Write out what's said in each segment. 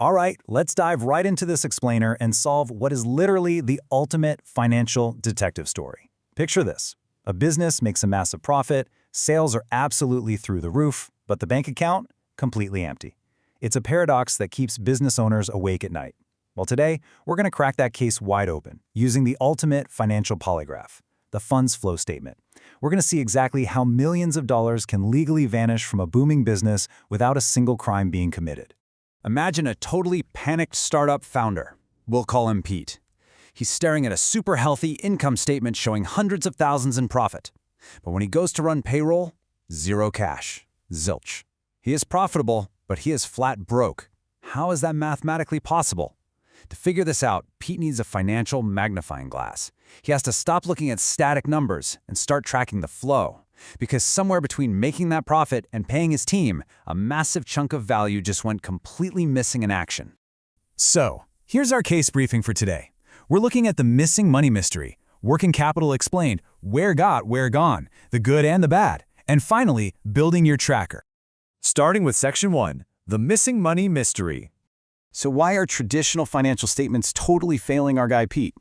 All right, let's dive right into this explainer and solve what is literally the ultimate financial detective story. Picture this. A business makes a massive profit, sales are absolutely through the roof, but the bank account, completely empty. It's a paradox that keeps business owners awake at night. Well, today, we're going to crack that case wide open using the ultimate financial polygraph, the funds flow statement. We're going to see exactly how millions of dollars can legally vanish from a booming business without a single crime being committed. Imagine a totally panicked startup founder. We'll call him Pete. He's staring at a super healthy income statement showing hundreds of thousands in profit. But when he goes to run payroll, zero cash. Zilch. He is profitable, but he is flat broke. How is that mathematically possible? To figure this out, Pete needs a financial magnifying glass. He has to stop looking at static numbers and start tracking the flow. Because somewhere between making that profit and paying his team, a massive chunk of value just went completely missing in action. So, here's our case briefing for today. We're looking at the missing money mystery, working capital explained, where got, where gone, the good and the bad, and finally, building your tracker. Starting with Section 1, the missing money mystery. So why are traditional financial statements totally failing our guy Pete?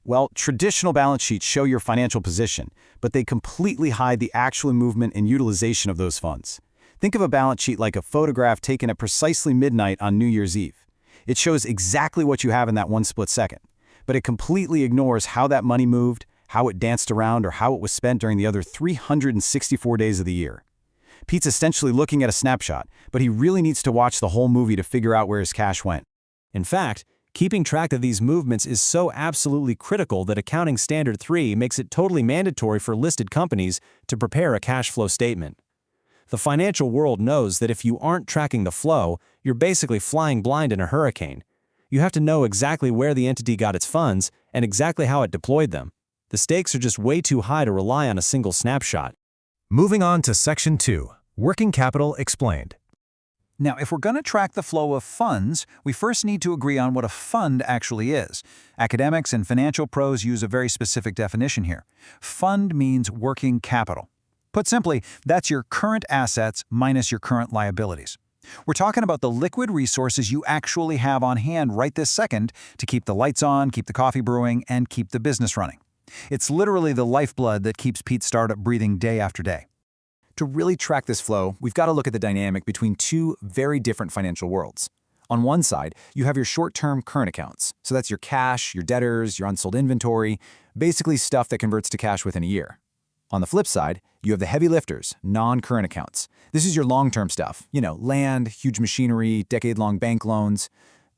Well, traditional balance sheets show your financial position, but they completely hide the actual movement and utilization of those funds. Think of a balance sheet like a photograph taken at precisely midnight on New Year's Eve. It shows exactly what you have in that one split second, but it completely ignores how that money moved, how it danced around, or how it was spent during the other 364 days of the year. Pete's essentially looking at a snapshot, but he really needs to watch the whole movie to figure out where his cash went. In fact, keeping track of these movements is so absolutely critical that Accounting Standard 3 makes it totally mandatory for listed companies to prepare a cash flow statement. The financial world knows that if you aren't tracking the flow, you're basically flying blind in a hurricane. You have to know exactly where the entity got its funds and exactly how it deployed them. The stakes are just way too high to rely on a single snapshot. Moving on to Section 2, Working Capital Explained. Now, if we're going to track the flow of funds, we first need to agree on what a fund actually is. Academics and financial pros use a very specific definition here. Fund means working capital. Put simply, that's your current assets minus your current liabilities. We're talking about the liquid resources you actually have on hand right this second to keep the lights on, keep the coffee brewing, and keep the business running. It's literally the lifeblood that keeps Pete's startup breathing day after day. To really track this flow, we've got to look at the dynamic between two very different financial worlds. On one side, you have your short-term current accounts. So that's your cash, your debtors, your unsold inventory, basically stuff that converts to cash within a year. On the flip side, you have the heavy lifters, non-current accounts. This is your long-term stuff, land, huge machinery, decade-long bank loans.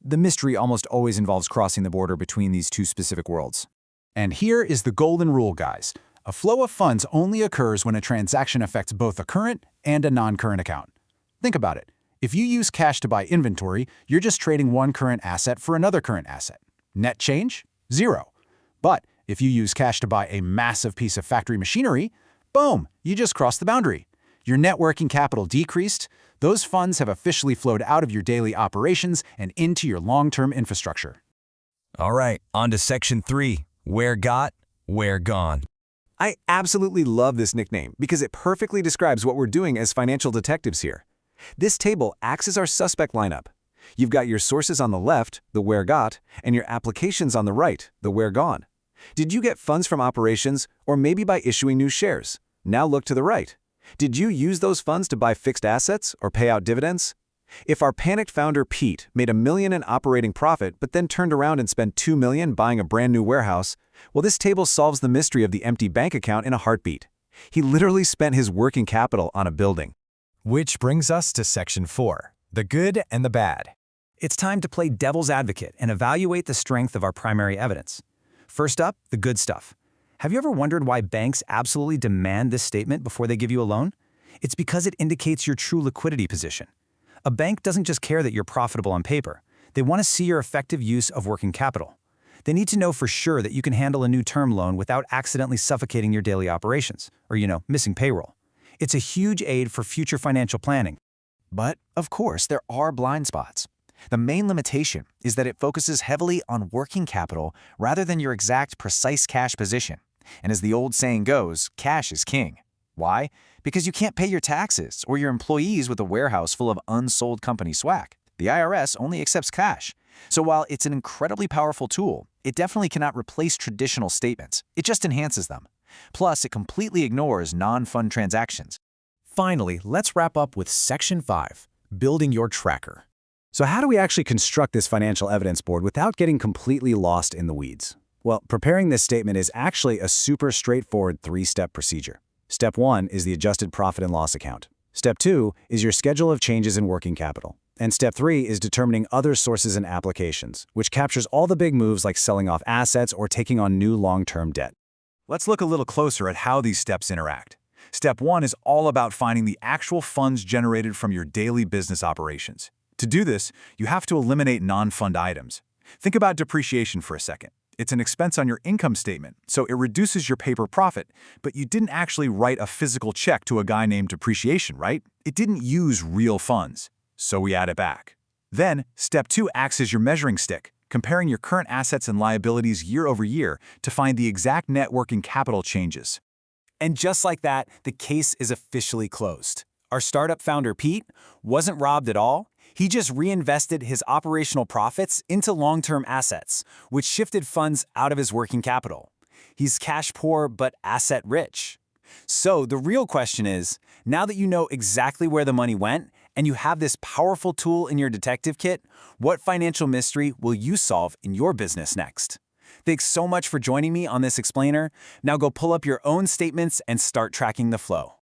The mystery almost always involves crossing the border between these two specific worlds. And here is the golden rule, guys. A flow of funds only occurs when a transaction affects both a current and a non-current account. Think about it. If you use cash to buy inventory, you're just trading one current asset for another current asset. Net change? Zero. But if you use cash to buy a massive piece of factory machinery, boom, you just crossed the boundary. Your net working capital decreased. Those funds have officially flowed out of your daily operations and into your long-term infrastructure. All right, on to Section 3, Where Got, Where Gone. I absolutely love this nickname because it perfectly describes what we're doing as financial detectives here. This table acts as our suspect lineup. You've got your sources on the left, the where got, and your applications on the right, the where gone. Did you get funds from operations or maybe by issuing new shares? Now look to the right. Did you use those funds to buy fixed assets or pay out dividends? If our panicked founder Pete made $1 million in operating profit but then turned around and spent $2 million buying a brand new warehouse, well, this table solves the mystery of the empty bank account in a heartbeat. He literally spent his working capital on a building. Which brings us to Section 4, the good and the bad. It's time to play devil's advocate and evaluate the strength of our primary evidence. First up, the good stuff. Have you ever wondered why banks absolutely demand this statement before they give you a loan? It's because it indicates your true liquidity position. A bank doesn't just care that you're profitable on paper. They want to see your effective use of working capital. They need to know for sure that you can handle a new term loan without accidentally suffocating your daily operations, or, missing payroll. It's a huge aid for future financial planning. But, of course, there are blind spots. The main limitation is that it focuses heavily on working capital rather than your exact precise cash position. And as the old saying goes, cash is king. Why? Because you can't pay your taxes or your employees with a warehouse full of unsold company swag. The IRS only accepts cash. So while it's an incredibly powerful tool, it definitely cannot replace traditional statements. It just enhances them. Plus, it completely ignores non-fund transactions. Finally, let's wrap up with Section 5, building your tracker. So how do we actually construct this financial evidence board without getting completely lost in the weeds? Well, preparing this statement is actually a super straightforward 3-step procedure. Step 1 is the adjusted profit and loss account. Step 2 is your schedule of changes in working capital. And Step 3 is determining other sources and applications, which captures all the big moves like selling off assets or taking on new long-term debt. Let's look a little closer at how these steps interact. Step 1 is all about finding the actual funds generated from your daily business operations. To do this, you have to eliminate non-fund items. Think about depreciation for a second. It's an expense on your income statement, so it reduces your paper profit, but you didn't actually write a physical check to a guy named Depreciation, right? It didn't use real funds, so we add it back. Then, Step 2 acts as your measuring stick, comparing your current assets and liabilities year over year to find the exact net working capital changes. And just like that, the case is officially closed. Our startup founder, Pete, wasn't robbed at all. He just reinvested his operational profits into long-term assets, which shifted funds out of his working capital. He's cash poor but asset rich. So the real question is, now that you know exactly where the money went and you have this powerful tool in your detective kit, what financial mystery will you solve in your business next? Thanks so much for joining me on this explainer. Now go pull up your own statements and start tracking the flow.